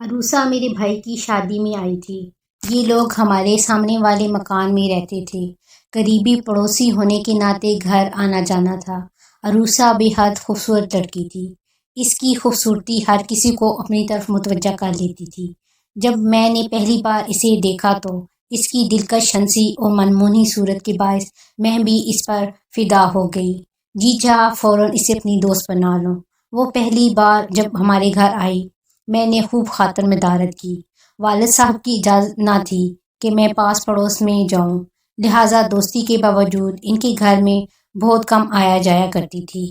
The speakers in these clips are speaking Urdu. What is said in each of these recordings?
عروسہ میرے بھائی کی شادی میں آئی تھی۔ یہ لوگ ہمارے سامنے والے مکان میں رہتے تھے۔ قریبی پڑوسی ہونے کے ناطے گھر آنا جانا تھا۔ عروسہ بے حد خوبصورت لڑکی تھی۔ اس کی خوبصورتی ہر کسی کو اپنی طرف متوجہ کر لیتی تھی۔ جب میں نے پہلی بار اسے دیکھا تو اس کی دلکش ہنسی اور منموہنی صورت کے باعث میں بھی اس پر فدا ہو گئی۔ جی چاہا فوراً اسے اپنی دوست بنا لوں۔ وہ پہلی بار جب ہمارے گھر آئی میں نے خوب خاطر مدارت کی۔ والد صاحب کی اجازت نہ تھی کہ میں پاس پڑوس میں جاؤں، لہٰذا دوستی کے باوجود ان کے گھر میں بہت کم آیا جایا کرتی تھی۔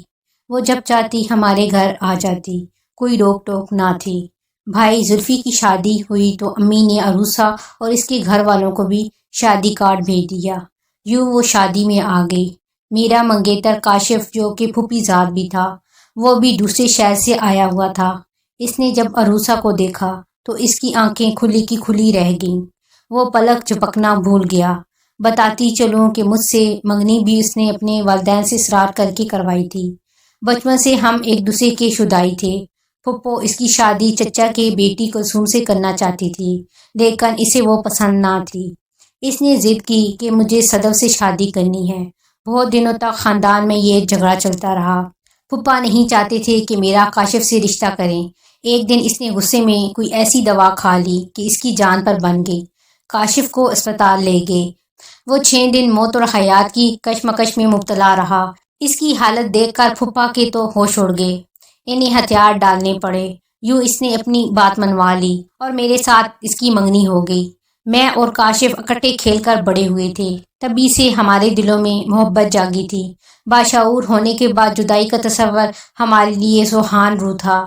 وہ جب چاہتی ہمارے گھر آ جاتی، کوئی روک ٹوک نہ تھی۔ بھائی زلفی کی شادی ہوئی تو امی نے عروسہ اور اس کے گھر والوں کو بھی شادی کارڈ بھیج دیا۔ یوں وہ شادی میں آ گئی۔ میرا منگیتر کاشف جو کہ پھوپھی زاد بھی تھا، وہ بھی دوسرے شہر سے آیا ہوا تھا۔ اس نے جب عروسہ کو دیکھا تو اس کی آنکھیں کھلی کی کھلی رہ گئیں۔ وہ پلک جھپکنا بھول گیا۔ بتاتی چلوں کہ مجھ سے منگنی بھی اس نے اپنے والدین سے اصرار کر کے کروائی تھی۔ بچپن سے ہم ایک دوسرے کے شدائی تھے۔ پھپھو اس کی شادی چچا کے بیٹی کلثوم سے کرنا چاہتی تھی، لیکن اسے وہ پسند نہ تھی۔ اس نے ضد کی کہ مجھے صدف سے شادی کرنی ہے۔ بہت دنوں تک خاندان میں یہ جھگڑا چلتا رہا۔ پھپھا نہیں چاہتے تھے کہ میرا کاشف سے رشتہ کریں۔ ایک دن اس نے غصے میں کوئی ایسی دوا کھا لی کہ اس کی جان پر بن گئی۔ کاشف کو اسپتال لے گئے۔ وہ 6 دن موت اور حیات کی کشمکش میں مبتلا رہا۔ اس کی حالت دیکھ کر پھپھا کے تو ہوش اڑ گئے۔ انہیں ہتھیار ڈالنے پڑے۔ یوں اس نے اپنی بات منوا لی اور میرے ساتھ اس کی منگنی ہو گئی۔ میں اور کاشف اکٹھے کھیل کر بڑے ہوئے تھے۔ تبھی سے ہمارے دلوں میں محبت جاگی تھی۔ باشعور ہونے کے بعد جدائی کا تصور ہمارے لیے سوہان رو تھا۔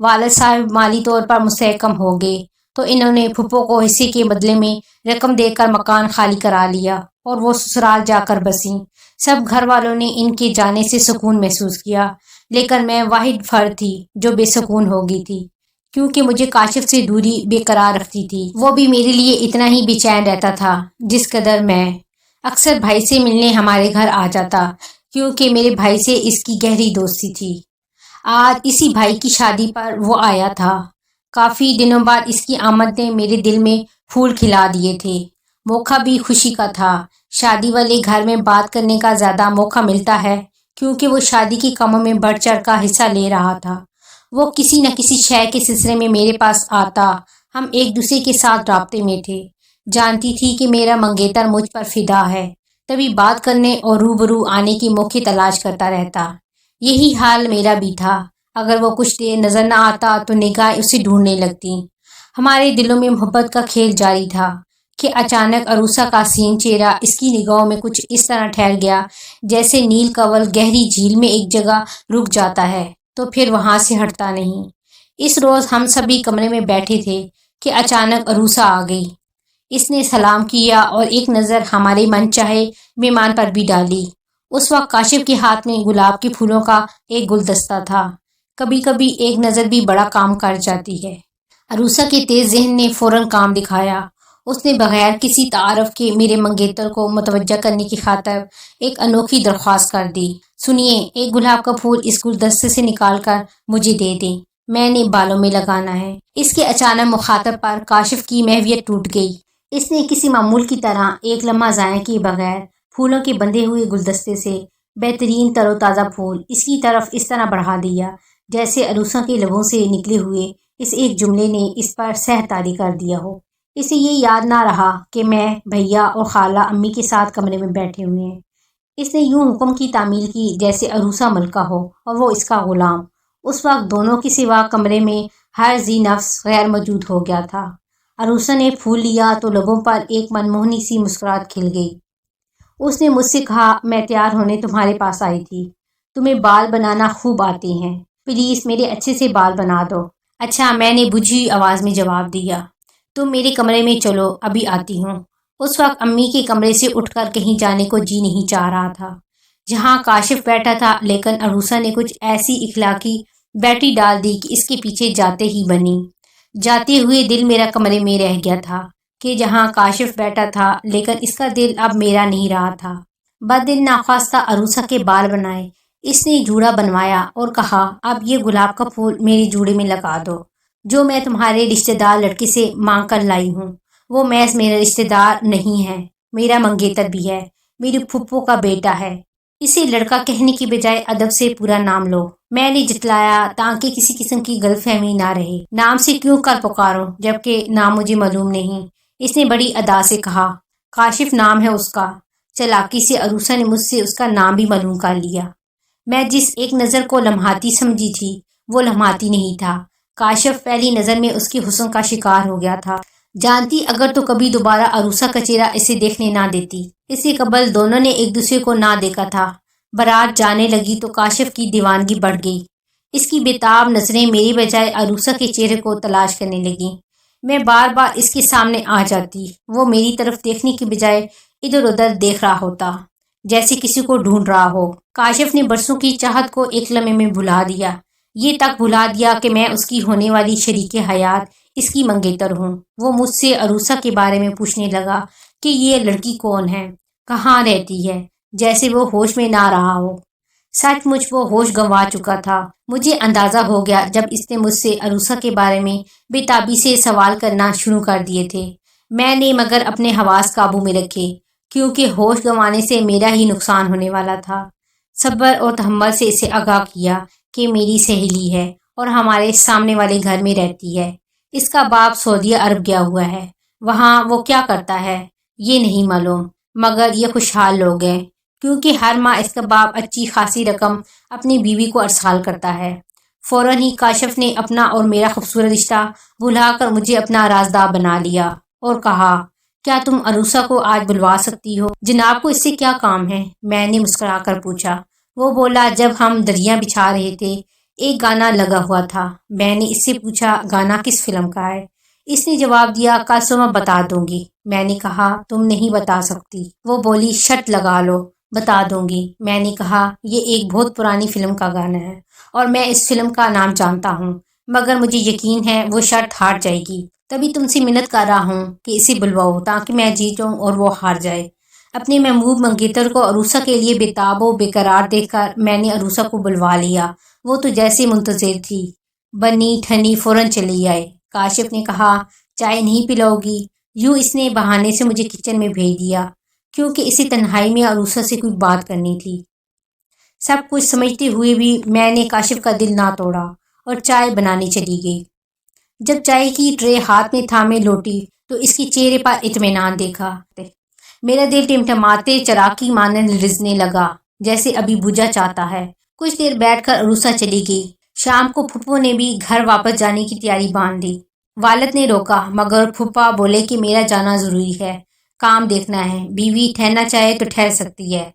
والد صاحب مالی طور پر مستحکم ہو گئے تو انہوں نے پھپھو کو حصے کے بدلے میں رقم دے کر مکان خالی کرا لیا اور وہ سسرال جا کر بسیں۔ سب گھر والوں نے ان کے جانے سے سکون محسوس کیا، لیکن میں واحد فرد تھی جو بے سکون ہو گئی تھی، کیونکہ مجھے کاشف سے دوری بے قرار رکھتی تھی۔ وہ بھی میرے لیے اتنا ہی بے چین رہتا تھا جس قدر میں۔ اکثر بھائی سے ملنے ہمارے گھر آ جاتا، کیونکہ میرے بھائی سے اس کی گہری دوستی تھی۔ آج اسی بھائی کی شادی پر وہ آیا تھا۔ کافی دنوں بعد اس کی آمد نے میرے دل میں پھول کھلا دیے تھے۔ موقع بھی خوشی کا تھا۔ شادی والے گھر میں بات کرنے کا زیادہ موقع ملتا ہے، کیونکہ وہ شادی کے کاموں میں بڑھ چڑھ کا حصہ لے رہا تھا۔ وہ کسی نہ کسی شے کے سلسلے میں میرے پاس آتا۔ ہم ایک دوسرے کے ساتھ رابطے میں تھے۔ جانتی تھی کہ میرا منگیتر مجھ پر فدا ہے، تبھی بات کرنے اور روبرو آنے کی موقع تلاش کرتا رہتا۔ یہی حال میرا بھی تھا۔ اگر وہ کچھ دیر نظر نہ آتا تو نگاہیں اسے ڈھونڈنے لگتی۔ ہمارے دلوں میں محبت کا کھیل جاری تھا کہ اچانک عروسہ کا حسین چہرہ اس کی نگاہوں میں کچھ اس طرح ٹھہر گیا جیسے نیل کنول گہری جھیل میں ایک جگہ رک جاتا ہے تو پھر وہاں سے ہٹتا نہیں۔ اس روز ہم سبھی کمرے میں بیٹھے تھے کہ اچانک عروسہ آ گئی۔ اس نے سلام کیا اور ایک نظر ہمارے من چاہے مہمان پر بھی ڈالی۔ اس وقت کاشف کے ہاتھ میں گلاب کے پھولوں کا ایک گلدستہ تھا۔ کبھی کبھی ایک نظر بھی بڑا کام کر جاتی ہے۔ عروسہ کے تیز ذہن نے فوراً کام دکھایا۔ اس نے بغیر کسی تعارف کے میرے منگیتر کو متوجہ کرنے کی خاطر ایک انوکھی درخواست کر دی۔ سنیے، ایک گلاب کا پھول اس گلدستے سے نکال کر مجھے دے دیں، میں نے بالوں میں لگانا ہے۔ اس کے اچانک مخاطب پر کاشف کی محویت ٹوٹ گئی۔ اس نے کسی معمول کی طرح ایک لمحہ ضائع کیے بغیر پھولوں کے بندھے ہوئے گلدستے سے بہترین تر و تازہ پھول اس کی طرف اس طرح بڑھا دیا جیسے عروسہ کے لبوں سے نکلے ہوئے اس ایک جملے نے اس پر سحر طاری کر دیا ہو۔ اسے یہ یاد نہ رہا کہ میں، بھیا اور خالہ امی کے ساتھ کمرے میں بیٹھے ہوئے ہیں۔ اس نے یوں حکم کی تعمیل کی جیسے عروسہ ملکہ ہو اور وہ اس کا غلام۔ اس وقت دونوں کے سوا کمرے میں ہر ذی نفس غیر موجود ہو گیا تھا۔ عروسہ نے پھول لیا تو لبوں پر ایک منموہنی سی مسکراہٹ کھل گئی۔ اس نے مجھ سے کہا، میں تیار ہونے تمہارے پاس آئی تھی۔ تمہیں بال بنانا خوب آتے ہیں، پلیز میرے اچھے سے بال بنا دو۔ اچھا، میں نے بجھی آواز میں جواب دیا۔ تم میرے کمرے میں چلو، ابھی آتی ہوں۔ اس وقت امی کے کمرے سے اٹھ کر کہیں جانے کو جی نہیں چاہ رہا تھا جہاں کاشف بیٹھا تھا، لیکن عروسہ نے کچھ ایسی اخلاقی بیٹری ڈال دی کہ اس کے پیچھے جاتے ہی بنی۔ جاتے ہوئے دل میرا کمرے میں رہ گیا تھا کہ جہاں کاشف بیٹھا تھا، لیکن اس کا دل اب میرا نہیں رہا تھا۔ بددل ناخواستہ عروسہ کے بال بنائے، اس نے جوڑا بنوایا اور کہا، اب یہ گلاب کا پھول میرے جوڑے میں لگا دو۔ جو میں تمہارے رشتہ دار لڑکے سے مانگ کر لائی ہوں وہ محض میرا رشتہ دار نہیں ہے، میرا منگیتر بھی ہے، میری پھپھو کا بیٹا ہے۔ اسے لڑکا کہنے کی بجائے ادب سے پورا نام لو، میں نے جتلایا تاکہ کسی قسم کی غلط فہمی نہ رہے۔ نام سے کیوں کر پکاروں جبکہ نام مجھے معلوم نہیں؟ اس نے بڑی ادا سے کہا۔ کاشف نام ہے اس کا۔ چالاکی سے عروسہ نے مجھ سے اس کا نام بھی معلوم کر لیا۔ میں جس ایک نظر کو لمحاتی سمجھی تھی وہ لمحاتی نہیں تھا۔ کاشف پہلی نظر میں اس کے حسن کا شکار ہو گیا تھا۔ جانتی اگر تو کبھی دوبارہ عروسہ کا چہرہ اسے دیکھنے نہ دیتی۔ اس سے قبل دونوں نے ایک دوسرے کو نہ دیکھا تھا۔ بارات جانے لگی تو کاشف کی دیوانگی بڑھ گئی۔ اس کی بےتاب نظریں میری بجائے عروسہ کے چہرے کو تلاش کرنے لگیں۔ میں بار بار اس کے سامنے آ جاتی، وہ میری طرف دیکھنے کی بجائے ادھر ادھر دیکھ رہا ہوتا جیسے کسی کو ڈھونڈ رہا ہو۔ کاشف نے برسوں کی چاہت کو ایک لمحے میں بھلا دیا، یہ تک بھلا دیا کہ میں اس کی ہونے والی شریک حیات اس کی منگیتر ہوں۔ وہ مجھ سے عروسہ کے بارے میں پوچھنے لگا کہ یہ لڑکی کون ہے، کہاں رہتی ہے، جیسے وہ ہوش میں نہ رہا ہو۔ سچ مچ وہ ہوش گنوا چکا تھا۔ مجھے اندازہ ہو گیا جب اس نے مجھ سے عروسہ کے بارے میں بے تابی سے سوال کرنا شروع کر دیے تھے۔ میں نے مگر اپنے حواس قابو میں رکھے، کیونکہ ہوش گنوانے سے میرا ہی نقصان ہونے والا تھا۔ صبر اور تحمل سے اسے آگاہ کیا کہ میری سہیلی ہے اور ہمارے سامنے والے گھر میں رہتی ہے۔ اس کا باپ سعودیہ عرب گیا ہوا ہے، وہاں وہ کیا کرتا ہے یہ نہیں معلوم، مگر یہ خوشحال لوگ ہیں، کیونکہ ہر ماہ اس کا باپ اچھی خاصی رقم اپنی بیوی کو ارسال کرتا ہے۔ فوراً ہی کاشف نے اپنا اور میرا خوبصورت رشتہ بھلا کر مجھے اپنا رازدار بنا لیا اور کہا، کیا تم عروسہ کو آج بلوا سکتی ہو؟ جناب کو اس سے کیا کام ہے؟ میں نے مسکرا کر پوچھا۔ وہ بولا، جب ہم دریا بچھا رہے تھے ایک گانا لگا ہوا تھا۔ میں نے اس سے پوچھا، گانا کس فلم کا ہے؟ اس نے جواب دیا، کل صبح بتا دوں گی۔ میں نے کہا، تم نہیں بتا سکتی۔ وہ بولی، شرط لگا لو، بتا دوں گی۔ میں نے کہا، یہ ایک بہت پرانی فلم کا گانا ہے اور میں اس فلم کا نام جانتا ہوں، مگر مجھے یقین ہے وہ شرط ہار جائے گی۔ تبھی تم سے منت کر رہا ہوں کہ اسے بلواؤ تاکہ میں جیتوں اور وہ ہار جائے۔ اپنے محبوب منگیتر کو عروسہ کے لیے بےتاب و بے قرار دیکھ کر میں نے عروسہ کو بلوا لیا۔ وہ تو جیسے منتظر تھی، بنی ٹھنی فوراً چلی آئے۔ کاشف نے کہا، چائے نہیں پلاؤ گی؟ یوں اس نے بہانے سے مجھے کچن میں بھیج دیا، کیونکہ اسے تنہائی میں عروسہ سے کوئی بات کرنی تھی۔ سب کچھ سمجھتے ہوئے بھی میں نے کاشف کا دل نہ توڑا اور چائے بنانے چلی گئی۔ جب چائے کی ٹرے ہاتھ میں تھامے لوٹی تو اس کے چہرے پر اطمینان دیکھا۔ میرا دل ٹمٹماتے چراغی مانند لرزنے لگا، جیسے ابھی بجھا چاہتا ہے۔ کچھ دیر بیٹھ کر عروسہ چلی گئی۔ شام کو پھپھو نے بھی گھر واپس جانے کی تیاری باندھ لی۔ والد نے روکا، مگر پھپھا بولے کہ میرا جانا ضروری ہے، کام دیکھنا ہے، بیوی ٹھہرنا چاہے تو ٹھہر سکتی ہے۔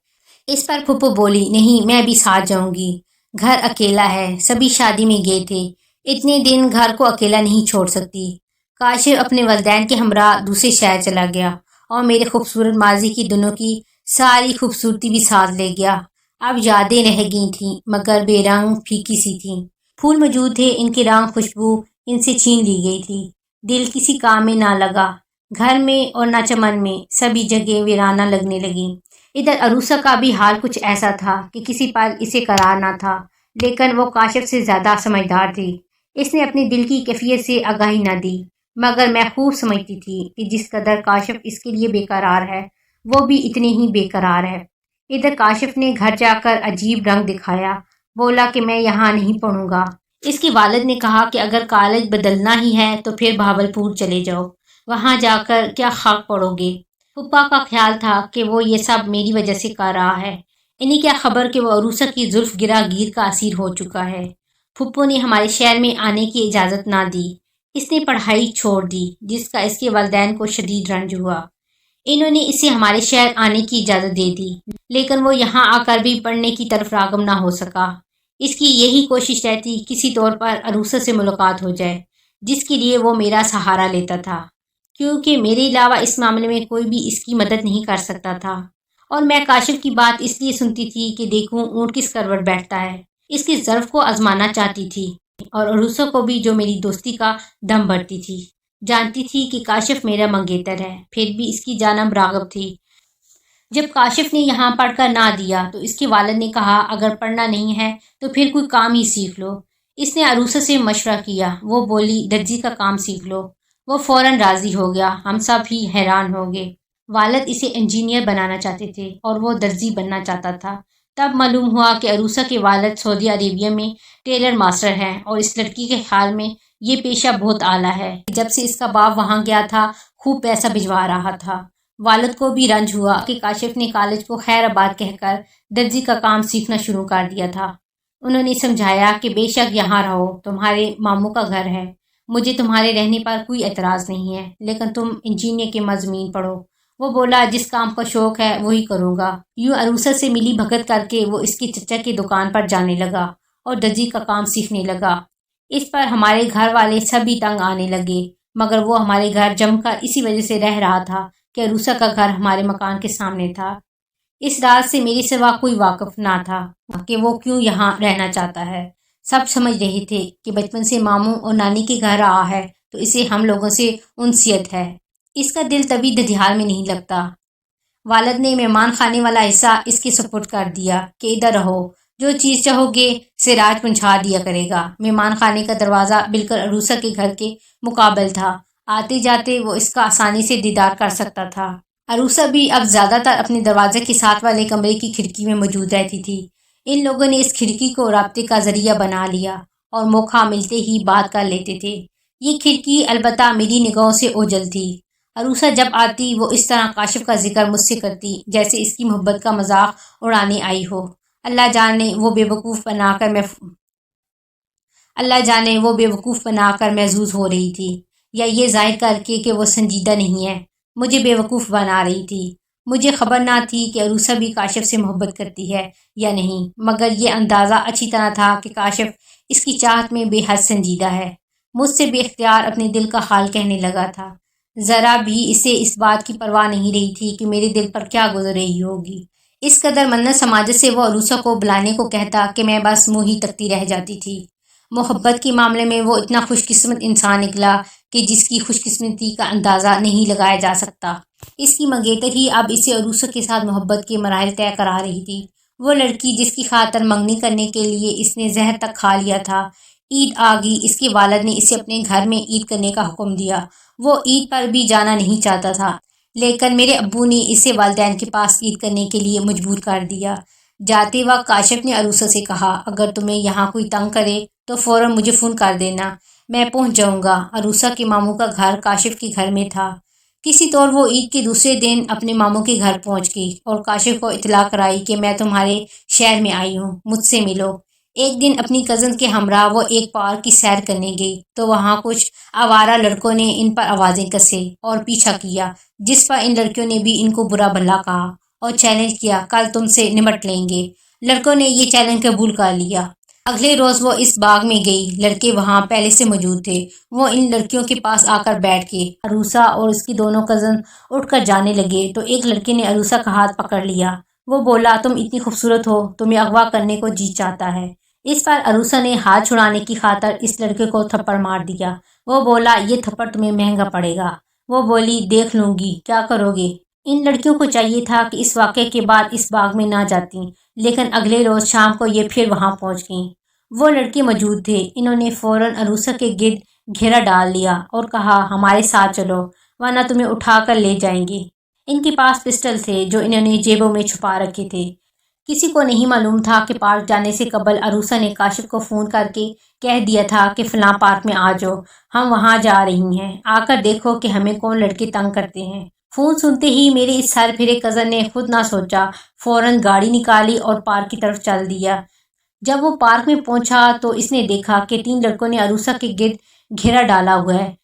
اس پر پھپھو بولی، نہیں، میں بھی ساتھ جاؤں گی، گھر اکیلا ہے، سبھی شادی میں گئے تھے، اتنے دن گھر کو اکیلا نہیں چھوڑ سکتی۔ کاشف اپنے والدین کے ہمراہ دوسرے شہر چلا گیا اور میرے خوبصورت ماضی کی دنوں کی ساری خوبصورتی بھی ساتھ لے گیا۔ اب یادیں رہ گئی تھیں، مگر بے رنگ پھیکی سی تھیں۔ پھول موجود تھے، ان کی رنگ خوشبو ان سے چھین لی گئی تھی۔ دل کسی کام میں نہ لگا، گھر میں اور نہ چمن میں، سبھی جگہ ویرانہ لگنے لگیں۔ ادھر عروسہ کا بھی حال کچھ ایسا تھا کہ کسی پل اسے قرار نہ تھا، لیکن وہ کاشف سے زیادہ سمجھدار تھی۔ اس نے اپنے دل کی کیفیت سے آگاہی نہ دی، مگر میں خوب سمجھتی تھی کہ جس قدر کاشف اس کے لیے بے قرار ہے، وہ بھی اتنے ہی بے قرار ہے۔ ادھر کاشف نے گھر جا کر عجیب رنگ دکھایا، بولا کہ میں یہاں نہیں پڑھوں گا۔ اس کے والد نے کہا کہ اگر کالج بدلنا ہی ہے تو پھر بہاولپور چلے جاؤ، وہاں جا کر کیا خاک پڑھو گے۔ پھپھا کا خیال تھا کہ وہ یہ سب میری وجہ سے کر رہا ہے، انہیں کیا خبر کہ وہ عروسہ کی زلف گرا گیر کا اسیر ہو چکا ہے۔ پھپھو نے ہمارے شہر میں آنے کی اجازت نہ دی۔ اس نے پڑھائی چھوڑ دی، جس کا اس کے والدین کو شدید رنج ہوا۔ انہوں نے اسے ہمارے شہر آنے کی اجازت دے دی، لیکن وہ یہاں آ کر بھی پڑھنے کی طرف راغب نہ ہو سکا۔ اس کی یہی کوشش رہتی کسی طور پر عروسہ سے ملاقات ہو جائے، جس کے لیے وہ میرا سہارا لیتا تھا، کیونکہ میرے علاوہ اس معاملے میں کوئی بھی اس کی مدد نہیں کر سکتا تھا۔ اور میں کاشف کی بات اس لیے سنتی تھی کہ دیکھوں اونٹ کس کروٹ بیٹھتا ہے، اس کی ظرف کو آزمانا چاہتی تھی، اور عروسہ کو بھی جو میری دوستی کا دم بھرتی تھی۔ جانتی تھی کہ کاشف میرا منگیتر ہے، پھر بھی اس کی جانب راغب تھی۔ جب کاشف نے یہاں پڑھ کر نہ دیا تو اس کے والد نے کہا، اگر پڑھنا نہیں ہے تو پھر کوئی کام ہی سیکھ لو۔ اس نے عروسہ سے مشورہ کیا۔ وہ بولی درزی کا کام سیکھ لو۔ وہ فوراً راضی ہو گیا۔ ہم سب ہی حیران ہو گئے۔ والد اسے انجینئر بنانا چاہتے تھے اور وہ درزی بننا چاہتا تھا۔ تب معلوم ہوا کہ عروسہ کے والد سعودی عربیہ میں ٹیلر ماسٹر ہیں اور اس لڑکی کے خیال میں یہ پیشہ بہت اعلیٰ ہے۔ جب سے اس کا باپ وہاں گیا تھا خوب پیسہ بھجوا رہا تھا۔ والد کو بھی رنج ہوا کہ کاشف نے کالج کو خیر آباد کہہ کر درزی کا کام سیکھنا شروع کر دیا تھا۔ انہوں نے سمجھایا کہ بے شک یہاں رہو، تمہارے ماموں کا گھر ہے، مجھے تمہارے رہنے پر کوئی اعتراض نہیں ہے، لیکن تم انجینئر کے مضامین پڑھو۔ وہ بولا جس کام کا شوق ہے وہی کروں گا۔ یوں عروسہ سے ملی بھگت کر کے وہ اس کے چچا کی دکان پر جانے لگا اور درزی کا کام سیکھنے لگا۔ اس پر ہمارے گھر والے سبھی تنگ آنے لگے، مگر وہ ہمارے گھر جم کر اسی وجہ سے رہ رہا تھا کہ عروسہ کا گھر ہمارے مکان کے سامنے تھا۔ اس راز سے میرے سوا کوئی واقف نہ تھا کہ وہ کیوں یہاں رہنا چاہتا ہے۔ سب سمجھ رہے تھے کہ بچپن سے ماموں اور نانی کے گھر رہا ہے تو اسے ہم لوگوں سے انسیت ہے، اس کا دل تبھی ددھیال میں نہیں لگتا۔ والد نے مہمان خانے والا حصہ اس کے سپرد کر دیا کہ ادھر رہو، جو چیز چاہو گے سراج پہنچا دیا کرے گا۔ مہمان خانے کا دروازہ بالکل عروسہ کے گھر کے مقابل تھا، آتے جاتے وہ اس کا آسانی سے دیدار کر سکتا تھا۔ عروسہ بھی اب زیادہ تر اپنے دروازے کے ساتھ والے کمرے کی کھڑکی میں موجود رہتی تھی۔ ان لوگوں نے اس کھڑکی کو رابطے کا ذریعہ بنا لیا اور موقع ملتے ہی بات کر لیتے تھے۔ یہ کھڑکی البتہ میری نگاہوں سے اوجھل تھی۔ عروسہ جب آتی وہ اس طرح کاشف کا ذکر مجھ سے کرتی جیسے اس کی محبت کا مذاق اڑانے آئی ہو۔ اللہ جانے وہ بے وقوف بنا کر محظوظ ہو رہی تھی، یا یہ ظاہر کر کے کہ وہ سنجیدہ نہیں ہے مجھے بے وقوف بنا رہی تھی۔ مجھے خبر نہ تھی کہ عروسہ بھی کاشف سے محبت کرتی ہے یا نہیں، مگر یہ اندازہ اچھی طرح تھا کہ کاشف اس کی چاہت میں بے حد سنجیدہ ہے۔ مجھ سے بے اختیار اپنے دل کا حال کہنے لگا تھا۔ ذرا بھی اسے اس بات کی پرواہ نہیں رہی تھی کہ میرے دل پر کیا گزر رہی ہوگی۔ اس قدر منت سماجت سے وہ عروسہ کو بلانے کو کہتا کہ میں بس منہ ہی تکتی رہ جاتی تھی۔ محبت کے معاملے میں وہ اتنا خوش قسمت انسان نکلا کہ جس کی خوش قسمتی کا اندازہ نہیں لگایا جا سکتا۔ اس کی منگیتر ہی اب اسے عروسہ کے ساتھ محبت کے مراحل طے کرا رہی تھی۔ وہ لڑکی جس کی خاطر منگنی کرنے کے لیے اس نے زہر تک کھا لیا تھا۔ عید آ گئی، اس کے والد نے اسے اپنے گھر میں عید کرنے کا حکم دیا۔ وہ عید پر بھی جانا نہیں چاہتا تھا، لیکن میرے ابو نے اسے والدین کے پاس عید کرنے کے لیے مجبور کر دیا۔ جاتے وقت کاشف نے عروسہ سے کہا اگر تمہیں یہاں کوئی تنگ کرے تو فوراً مجھے فون کر دینا، میں پہنچ جاؤں گا۔ عروسہ کے ماموں کا گھر کاشف کے گھر میں تھا۔ کسی طور وہ عید کے دوسرے دن اپنے ماموں کے گھر پہنچ گئی اور کاشف کو اطلاع کرائی کہ میں تمہارے شہر میں آئی ہوں، مجھ سے ملو۔ ایک دن اپنی کزن کے ہمراہ وہ ایک پارک کی سیر کرنے گئی تو وہاں کچھ آوارہ لڑکوں نے ان پر آوازیں کسے اور پیچھا کیا، جس پر ان لڑکیوں نے بھی ان کو برا بھلا کہا اور چیلنج کیا کل تم سے نمٹ لیں گے۔ لڑکوں نے یہ چیلنج قبول کر لیا۔ اگلے روز وہ اس باغ میں گئی، لڑکے وہاں پہلے سے موجود تھے۔ وہ ان لڑکیوں کے پاس آ کر بیٹھ کے عروسہ اور اس کی دونوں کزن اٹھ کر جانے لگے تو ایک لڑکے نے عروسہ کا ہاتھ پکڑ لیا۔ وہ بولا تم اتنی خوبصورت ہو، تمہیں اغوا کرنے کو جی چاہتا ہے۔ اس پر عروسہ نے ہاتھ چھڑانے کی خاطر اس لڑکے کو تھپڑ مار دیا۔ وہ بولا یہ تھپڑ تمہیں مہنگا پڑے گا۔ وہ بولی دیکھ لوں گی، کیا کرو گے؟ ان لڑکیوں کو چاہیے تھا کہ اس واقعے کے بعد اس باغ میں نہ جاتی، لیکن اگلے روز شام کو یہ پھر وہاں پہنچ گئیں۔ وہ لڑکے موجود تھے، انہوں نے فوراً عروسہ کے گرد گھیرا ڈال لیا اور کہا ہمارے ساتھ چلو ورنہ تمہیں اٹھا کر لے جائیں گے۔ ان کے پاس پسٹل تھے جو انہوں نے جیبوں میں چھپا رکھے تھے۔ کسی کو نہیں معلوم تھا کہ پارک جانے سے قبل عروسہ نے کاشف کو فون کر کے کہہ دیا تھا کہ فلاں پارک میں آ جاؤ، ہم وہاں جا رہی ہیں، آ کر دیکھو کہ ہمیں کون لڑکے تنگ کرتے ہیں۔ فون سنتے ہی میرے اس سر پھرے کزن نے خود نہ سوچا فوراً گاڑی نکالی اور پارک کی طرف چل دیا۔ جب وہ پارک میں پہنچا تو اس نے دیکھا کہ 3 لڑکوں نے عروسہ کے گرد گھیرا ڈالا ہوا ہے۔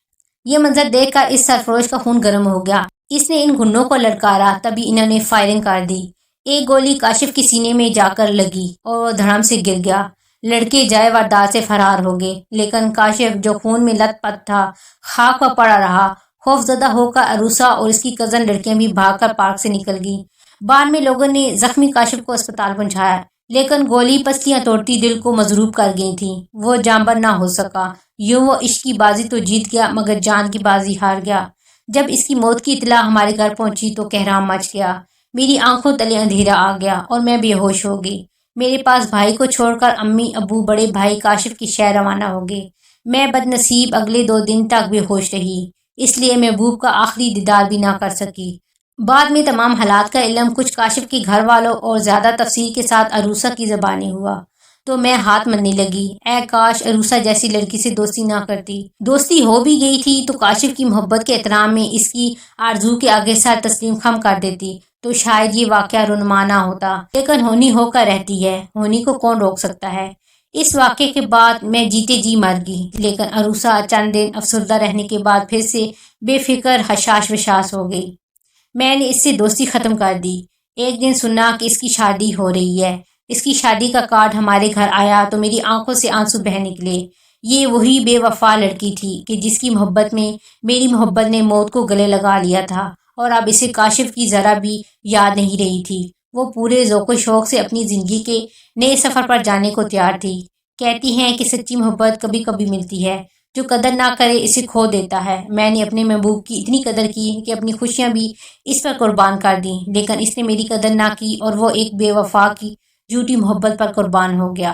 یہ منظر دیکھ کر اس سرفروش کا خون گرم ہو گیا۔ اس نے ان گھنوں کو للکارا، تبھی انہوں نے فائرنگ کر دی۔ ایک گولی کاشف کے سینے میں جا کر لگی اور وہ دھڑام سے گر گیا۔ لڑکے جائے واردات سے فرار ہو گئے، لیکن کاشف جو خون میں لت پت تھا خاک پر پڑا رہا۔ خوف زدہ ہو کر عروسہ اور اس کی کزن لڑکیاں بھی بھاگ کر پارک سے نکل گئیں۔ بعد میں لوگوں نے زخمی کاشف کو اسپتال پہنچایا، لیکن گولی پسلیاں توڑتی دل کو مضروب کر گئی تھیں، وہ جانبر نہ ہو سکا۔ یوں وہ عشق کی بازی تو جیت گیا مگر جان کی بازی ہار گیا۔ جب اس کی موت کی اطلاع ہمارے گھر پہنچی تو کہرام مچ گیا، میری آنکھوں تلے اندھیرا آ گیا اور میں بے ہوش ہو گئی۔ میرے پاس بھائی کو چھوڑ کر امی ابو بڑے بھائی کاشف کی شہر روانہ ہو گئے۔ میں بدنصیب اگلے 2 دن تک بے ہوش رہی، اس لیے محبوب کا آخری دیدار بھی نہ کر سکی۔ بعد میں تمام حالات کا علم کچھ کاشف کے گھر والوں اور زیادہ تفصیل کے ساتھ عروسہ کی زبانی ہوا تو میں ہاتھ ملنے لگی، اے کاش عروسہ جیسی لڑکی سے دوستی نہ کرتی۔ دوستی ہو بھی گئی تھی تو کاشف کی محبت کے احترام میں اس کی آرزو کے آگے سر تسلیم خم کر دیتی تو شاید یہ واقعہ رونما نہ ہوتا، لیکن ہونی ہو کر رہتی ہے، ہونی کو کون روک سکتا ہے۔ اس واقعے کے بعد میں جیتے جی مر گئی، لیکن عروسہ چند دن افسردہ رہنے کے بعد پھر سے بے فکر حشاش وشاش ہو گئی۔ میں نے اس سے دوستی ختم کر دی۔ ایک دن سنا کہ اس کی شادی ہو رہی ہے۔ اس کی شادی کا کارڈ ہمارے گھر آیا تو میری آنکھوں سے آنسو بہہ نکلے۔ یہ وہی بے وفا لڑکی تھی کہ جس کی محبت میں میری محبت نے موت کو گلے لگا لیا تھا، اور اب اسے کاشف کی ذرا بھی یاد نہیں رہی تھی۔ وہ پورے ذوق و شوق سے اپنی زندگی کے نئے سفر پر جانے کو تیار تھی۔ کہتی ہیں کہ سچی محبت کبھی کبھی ملتی ہے، جو قدر نہ کرے اسے کھو دیتا ہے۔ میں نے اپنے محبوب کی اتنی قدر کی کہ اپنی خوشیاں بھی اس پر قربان کر دیں، لیکن اس نے میری قدر نہ کی اور وہ ایک بے وفا کی جھوٹی محبت پر قربان ہو گیا۔